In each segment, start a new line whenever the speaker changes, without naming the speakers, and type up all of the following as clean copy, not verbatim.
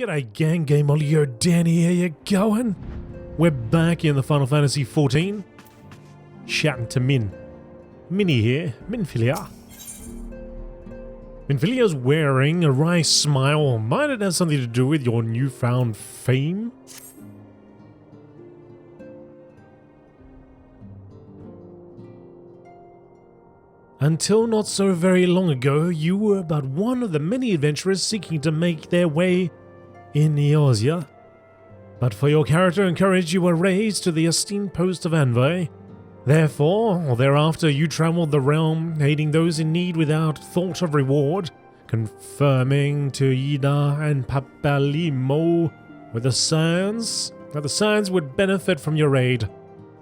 G'day gang, Gameolio Danny, how you going? We're back in the Final Fantasy 14. Chatting to Minnie here, Minfilia. Minfilia's wearing a wry smile. Might it have something to do with your newfound fame? Until not so very long ago, you were but one of the many adventurers seeking to make their way in Eorzea. But for your character and courage, you were raised to the esteemed post of envoy. Therefore, thereafter, you traveled the realm, aiding those in need without thought of reward, confirming to Ida and Papalimo with the Scions that the Scions would benefit from your aid.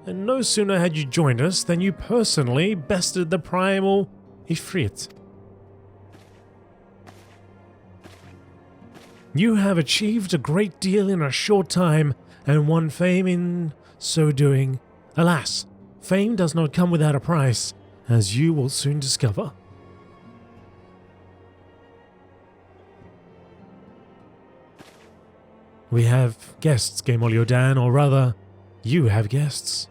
And no sooner had you joined us than you personally bested the primal Ifrit. You have achieved a great deal in a short time and won fame in so doing. Alas, fame does not come without a price, as you will soon discover. We have guests, Gameolio Dan, or rather, you have guests.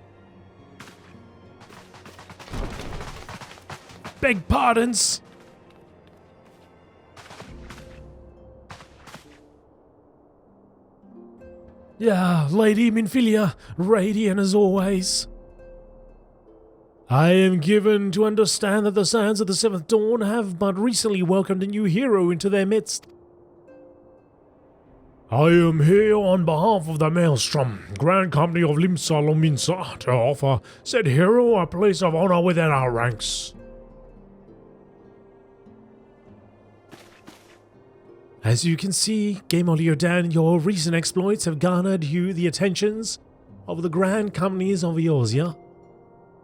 Beg pardons! Yeah, Lady Minfilia, radiant as always. I am given to understand that the Scions of the Seventh Dawn have but recently welcomed a new hero into their midst. I am here on behalf of the Maelstrom, Grand Company of Limsa Lominsa, to offer said hero a place of honor within our ranks. As you can see, Gameolio Dan, your recent exploits have garnered you the attentions of the Grand Companies of Eorzea.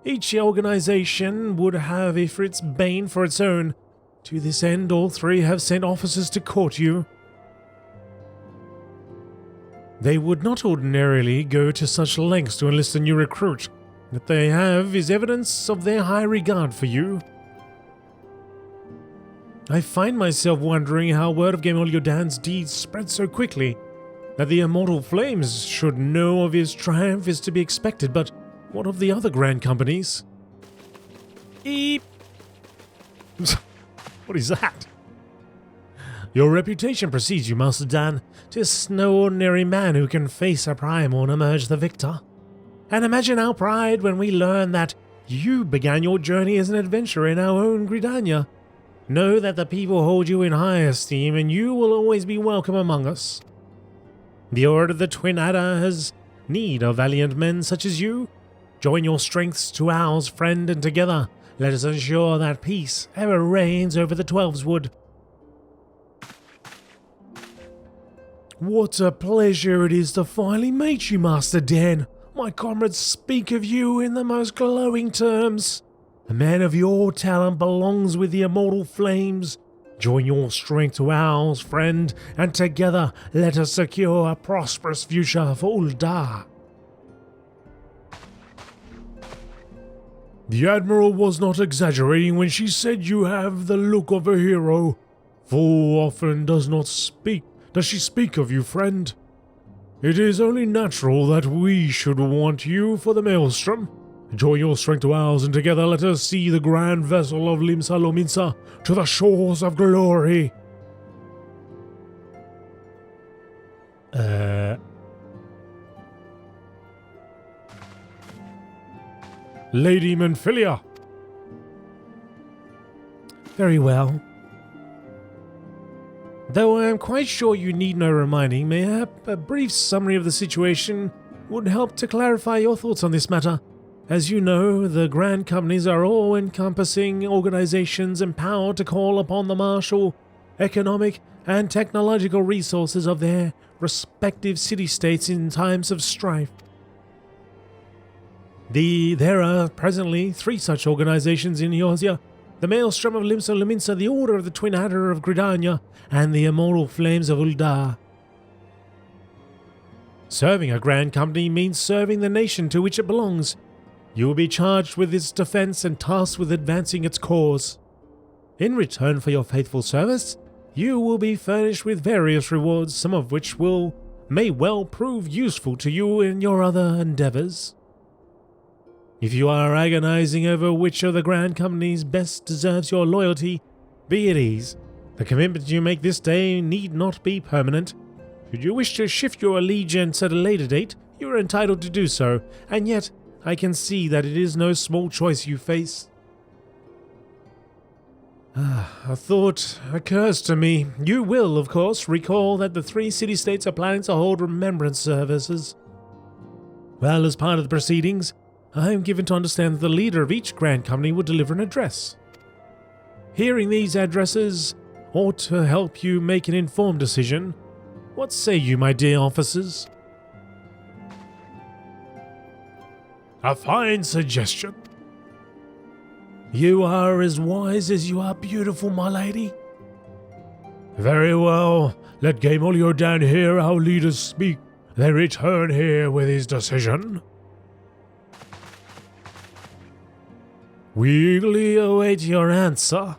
Each organization would have Ifrit's bane for its own. To this end, all three have sent officers to court you. They would not ordinarily go to such lengths to enlist a new recruit. What they have is evidence of their high regard for you. I find myself wondering how word of Gameolio Dan's deeds spread so quickly. That the immortal flames should know of his triumph is to be expected, but what of the other grand companies? Eep! What is that? Your reputation precedes you, Master Dan. 'Tis no ordinary man who can face a primal and emerge the victor. And imagine our pride when we learn that you began your journey as an adventurer in our own Gridania. Know that the people hold you in high esteem, and you will always be welcome among us. The Order of the Twin Adder has need of valiant men such as you. Join your strengths to ours, friend, and together let us ensure that peace ever reigns over the Twelveswood. What a pleasure it is to finally meet you, Master Dan. My comrades speak of you in the most glowing terms. A man of your talent belongs with the immortal flames. Join your strength to ours, friend, and together let us secure a prosperous future for Ul'dah. The Admiral was not exaggerating when she said you have the look of a hero. Full often does she speak of you, friend. It is only natural that we should want you for the Maelstrom. Join your strength to ours, and together let us see the grand vessel of Limsa Lominsa to the shores of glory. Lady Minfilia. Very well. Though I am quite sure you need no reminding, mayhap a brief summary of the situation would help to clarify your thoughts on this matter. As you know, the Grand Companies are all-encompassing organizations empowered to call upon the martial, economic, and technological resources of their respective city-states in times of strife. There are presently 3 such organizations in Eorzea: the Maelstrom of Limsa Lominsa, the Order of the Twin Adder of Gridania, and the Immortal Flames of Ul'dah. Serving a Grand Company means serving the nation to which it belongs. You will be charged with its defense and tasked with advancing its cause. In return for your faithful service, you will be furnished with various rewards, some of which may well prove useful to you in your other endeavors. If you are agonizing over which of the Grand Companies best deserves your loyalty, be at ease. The commitment you make this day need not be permanent. Should you wish to shift your allegiance at a later date, you are entitled to do so, and yet I can see that it is no small choice you face. A thought occurs to me. You will, of course, recall that the 3 city-states are planning to hold remembrance services. Well, as part of the proceedings, I am given to understand that the leader of each Grand Company will deliver an address. Hearing these addresses ought to help you make an informed decision. What say you, my dear officers? A fine suggestion. You are as wise as you are beautiful, my lady. Very well. Let Gamoliodan hear our leaders speak. They return here with his decision. We eagerly await your answer.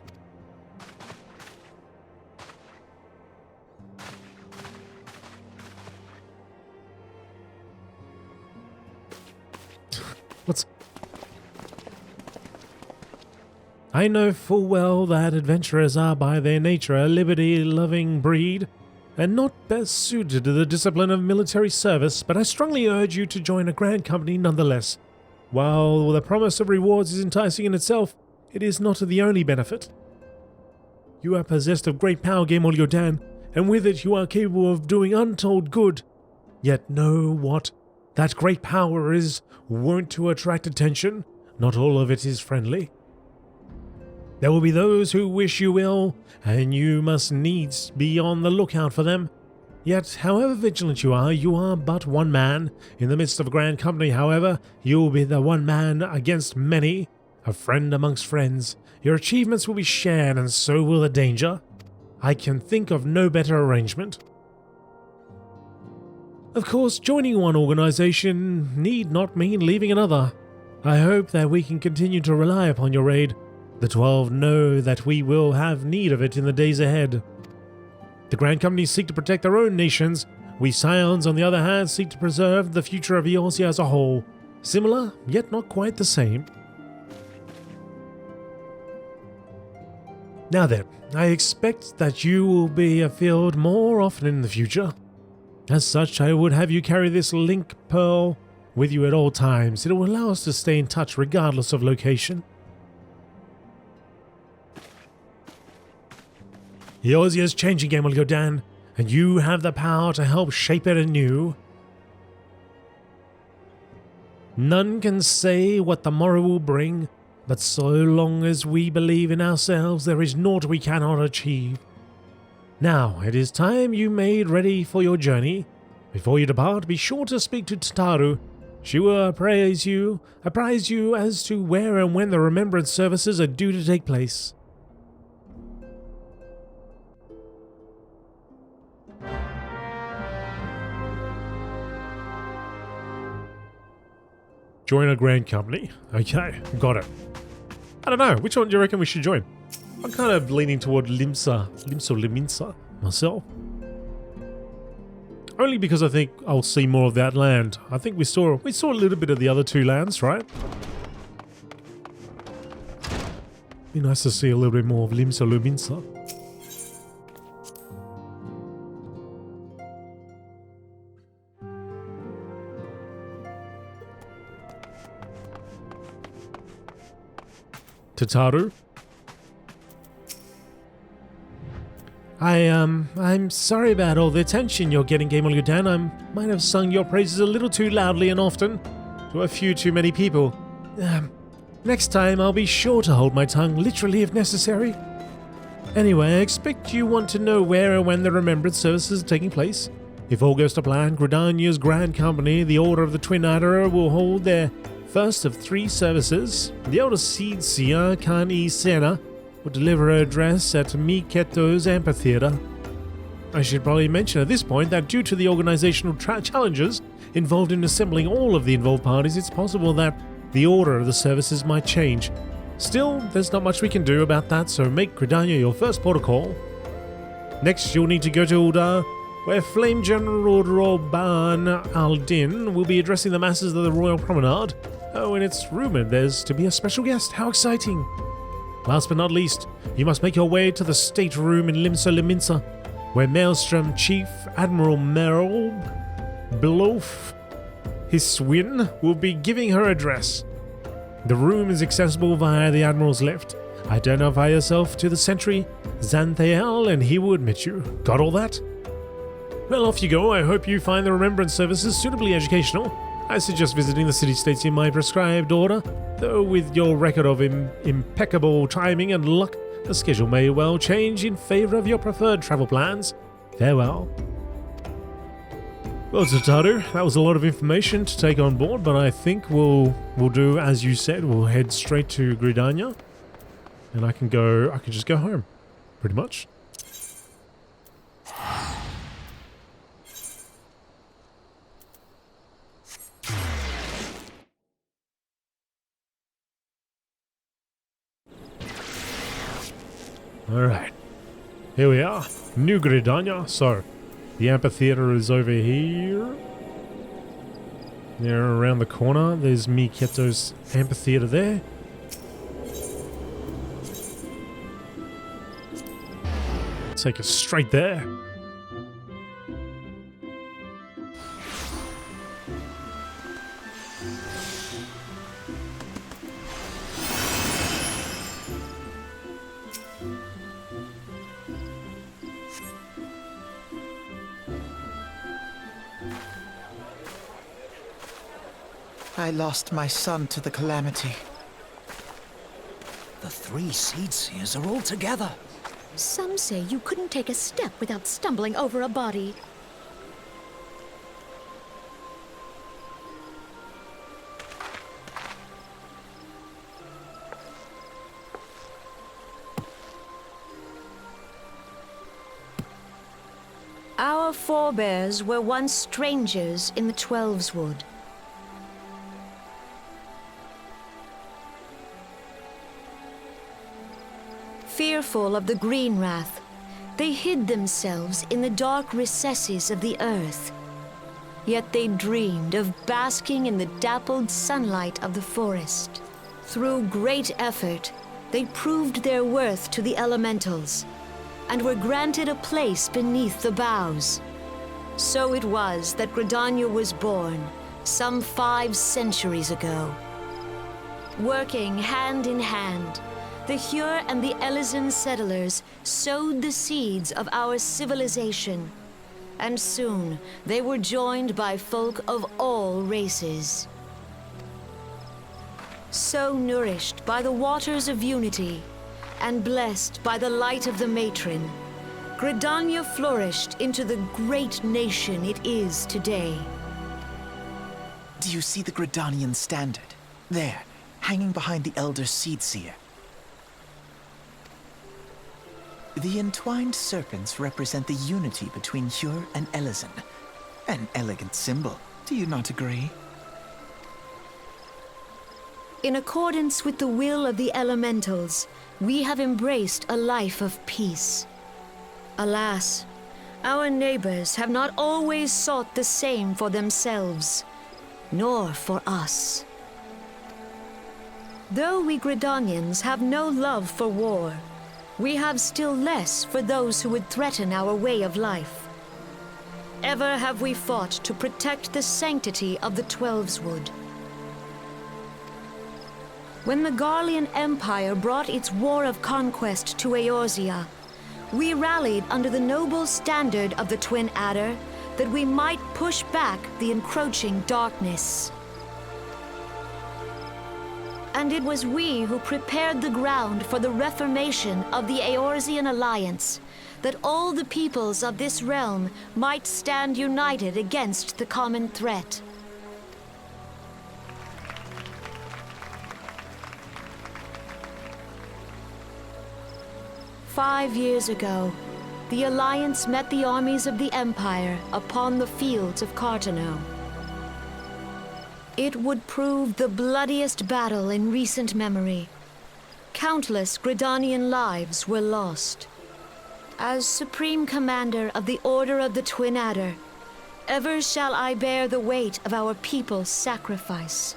I know full well that adventurers are by their nature a liberty-loving breed, and not best suited to the discipline of military service, but I strongly urge you to join a Grand Company nonetheless. While the promise of rewards is enticing in itself, it is not the only benefit. You are possessed of great power, Gamoliodan, and with it you are capable of doing untold good. Yet know what that great power is wont to attract attention. Not all of it is friendly. There will be those who wish you ill, and you must needs be on the lookout for them. Yet, however vigilant you are but one man. In the midst of a Grand Company, however, you will be the one man against many, a friend amongst friends. Your achievements will be shared, and so will the danger. I can think of no better arrangement. Of course, joining one organization need not mean leaving another. I hope that we can continue to rely upon your aid. The 12 know that we will have need of it in the days ahead. The Grand Companies seek to protect their own nations. We Scions, on the other hand, seek to preserve the future of Eorzea as a whole. Similar, yet not quite the same. Now then, I expect that you will be afield more often in the future. As such, I would have you carry this link pearl with you at all times. It will allow us to stay in touch regardless of location. Eorzea is changing, Gamoliodan, and you have the power to help shape it anew. None can say what the morrow will bring, but so long as we believe in ourselves, there is naught we cannot achieve. Now, it is time you made ready for your journey. Before you depart, be sure to speak to Tataru. She will apprise you as to where and when the remembrance services are due to take place. Join a Grand Company. Okay, got it. I don't know, which one do you reckon we should join? I'm kind of leaning toward Limsa myself. Only because I think I'll see more of that land. I think we saw a little bit of the other 2 lands, right? Be nice to see a little bit more of Limsa. Tataru? I'm sorry about all the attention you're getting, Gamoliodan. I might have sung your praises a little too loudly and often to a few too many people. Next time I'll be sure to hold my tongue, literally if necessary. Anyway, I expect you want to know where and when the remembrance services are taking place. If all goes to plan, Gridania's Grand Company, the Order of the Twin Adder, will hold their first of 3 services. The elder seed seer, Kani Sena, will deliver her address at Miketo's amphitheater. I should probably mention at this point that due to the organizational challenges involved in assembling all of the involved parties, it's possible that the order of the services might change. Still, there's not much we can do about that, so make Gridania your first port of call. Next, you'll need to go to Ulda, where Flame General Roban al-Din will be addressing the masses of the Royal Promenade. Oh, and it's rumored there's to be a special guest. How exciting! Last but not least, you must make your way to the stateroom in Limsa Liminsa, where Maelstrom Chief Admiral Merrill Blof Hiswin will be giving her address. The room is accessible via the Admiral's lift. Identify yourself to the sentry, Xanthael, and he will admit you. Got all that? Well, off you go. I hope you find the remembrance services suitably educational. I suggest visiting the city-states in my prescribed order, though with your record of impeccable timing and luck, the schedule may well change in favor of your preferred travel plans. Farewell. Well, Tataru, that was a lot of information to take on board, but I think we'll do as you said. We'll head straight to Gridania, and I can just go home, pretty much. Alright, here we are, New Gridania. So, the amphitheater is over here. There, around the corner, there's Miketo's amphitheater there. Take us straight there.
I lost my son to the calamity.
The 3 Seed Seers are all together.
Some say you couldn't take a step without stumbling over a body. Our forebears were once strangers in the Twelveswood. Fearful of the green wrath, they hid themselves in the dark recesses of the earth. Yet they dreamed of basking in the dappled sunlight of the forest. Through great effort, they proved their worth to the elementals, and were granted a place beneath the boughs. So it was that Gridania was born, some 5 centuries ago. Working hand in hand, the Hyur and the Elysian settlers sowed the seeds of our civilization, and soon they were joined by folk of all races. So nourished by the waters of unity, and blessed by the light of the matron, Gridania flourished into the great nation it is today.
Do you see the Gridanian standard? There, hanging behind the Elder Seed Seer. The entwined serpents represent the unity between Hyur and Elysian. An elegant symbol, do you not agree?
In accordance with the will of the elementals, we have embraced a life of peace. Alas, our neighbors have not always sought the same for themselves, nor for us. Though we Gridanians have no love for war, we have still less for those who would threaten our way of life. Ever have we fought to protect the sanctity of the Twelveswood. When the Garlean Empire brought its war of conquest to Eorzea, we rallied under the noble standard of the Twin Adder that we might push back the encroaching darkness. And it was we who prepared the ground for the reformation of the Eorzean Alliance, that all the peoples of this realm might stand united against the common threat. "5 years ago, the Alliance met the armies of the Empire upon the fields of Cartano. It would prove the bloodiest battle in recent memory. Countless Gridanian lives were lost. As Supreme Commander of the Order of the Twin Adder, ever shall I bear the weight of our people's sacrifice.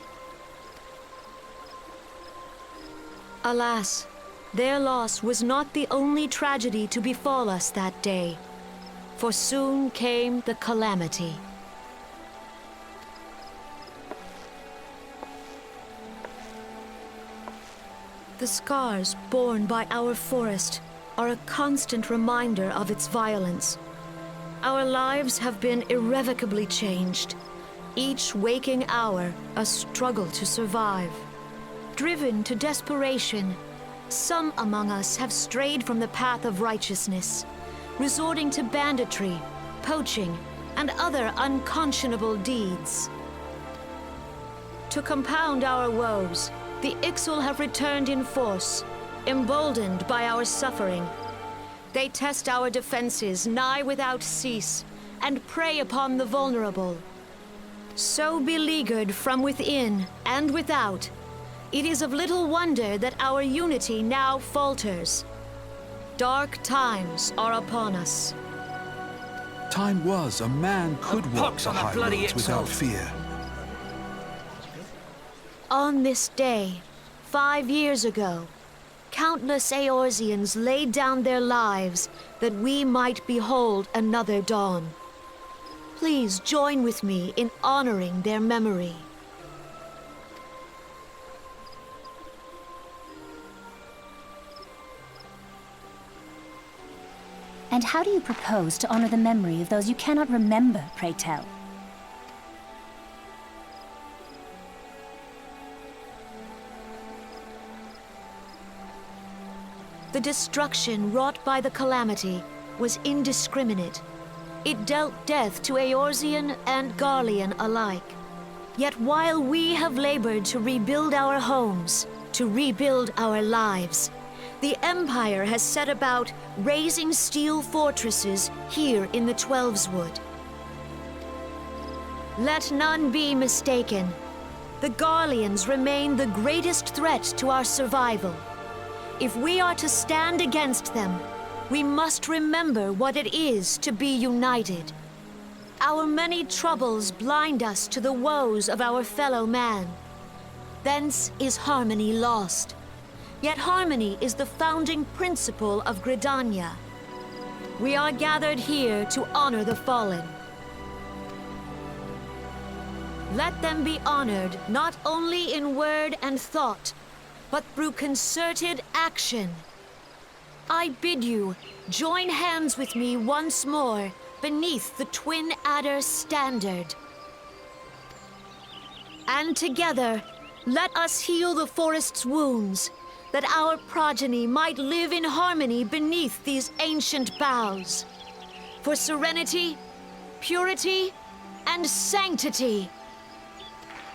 Alas, their loss was not the only tragedy to befall us that day, for soon came the calamity. The scars borne by our forest are a constant reminder of its violence. Our lives have been irrevocably changed, each waking hour a struggle to survive. Driven to desperation, some among us have strayed from the path of righteousness, resorting to banditry, poaching, and other unconscionable deeds. To compound our woes, the Ixal have returned in force, emboldened by our suffering. They test our defenses nigh without cease, and prey upon the vulnerable. So beleaguered from within and without, it is of little wonder that our unity now falters. Dark times are upon us.
Time was a man could walk
pox
the
on that
high
bloody
roads without
Ixal.
fear.
On this day, 5 years ago, countless Eorzeans laid down their lives that we might behold another dawn. Please join with me in honoring their memory.
And how do you propose to honor the memory of those you cannot remember, pray tell?
The destruction wrought by the calamity was indiscriminate. It dealt death to Eorzean and Garlean alike. Yet while we have labored to rebuild our homes, to rebuild our lives, the Empire has set about raising steel fortresses here in the Twelveswood. Let none be mistaken. The Garleans remain the greatest threat to our survival. If we are to stand against them, we must remember what it is to be united. Our many troubles blind us to the woes of our fellow man. Thence is harmony lost. Yet harmony is the founding principle of Gridania. We are gathered here to honor the fallen. Let them be honored not only in word and thought, but through concerted action. I bid you join hands with me once more beneath the Twin Adder standard. And together, let us heal the forest's wounds, that our progeny might live in harmony beneath these ancient boughs. For serenity, purity, and sanctity.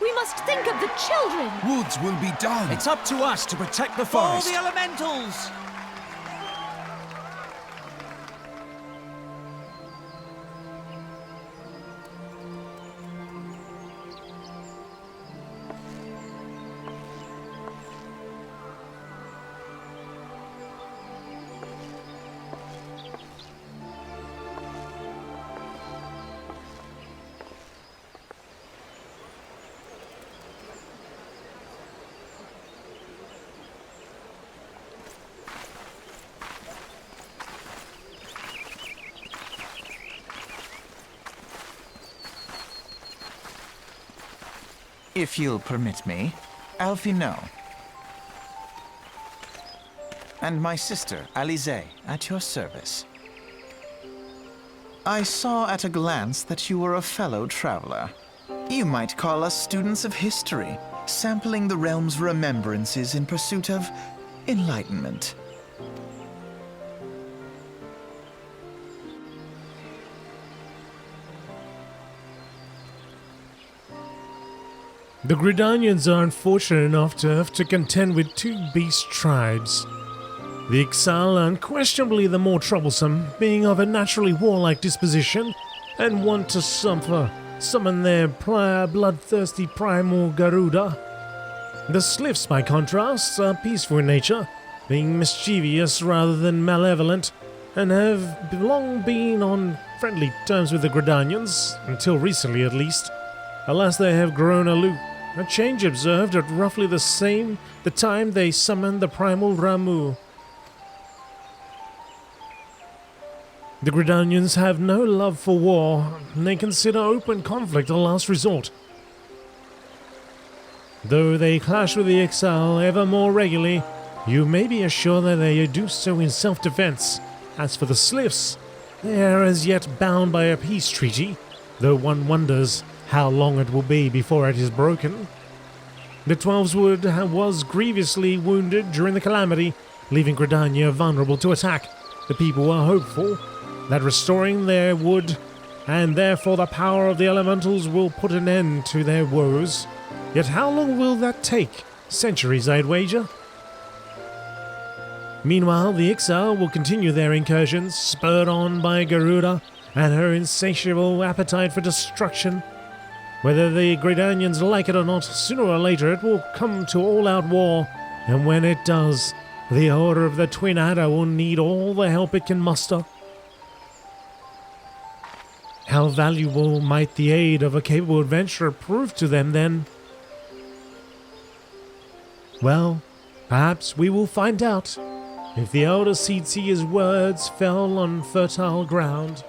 We must think of the children!
Woods will be done.
It's up to us to protect the forest.
All the elementals!
If you'll permit me, Alfie no. And my sister, Alize, at your service. I saw at a glance that you were a fellow traveler. You might call us students of history, sampling the realm's remembrances in pursuit of enlightenment.
The Gridanians are unfortunate enough to have to contend with two beast tribes. The Ixal are unquestionably the more troublesome, being of a naturally warlike disposition and want to summon their bloodthirsty primal Garuda. The Sliffs, by contrast, are peaceful in nature, being mischievous rather than malevolent, and have long been on friendly terms with the Gridanians, until recently at least, alas they have grown aloof, a change observed at roughly the time they summoned the primal Ramu. The Gridanians have no love for war, and they consider open conflict a last resort. Though they clash with the XL ever more regularly, you may be assured that they do so in self-defense. As for the Sliffs, they are as yet bound by a peace treaty, though one wonders how long it will be before it is broken. The Twelveswood was grievously wounded during the calamity, leaving Gridania vulnerable to attack. The people are hopeful that restoring their wood, and therefore the power of the elementals, will put an end to their woes. Yet how long will that take? Centuries, I'd wager. Meanwhile, the XL will continue their incursions, spurred on by Garuda and her insatiable appetite for destruction. Whether the Gridanians like it or not, sooner or later it will come to all-out war, and when it does, the Order of the Twin Adder will need all the help it can muster. How valuable might the aid of a capable adventurer prove to them then? Well, perhaps we will find out if the elder Seedseer's words fell on fertile ground.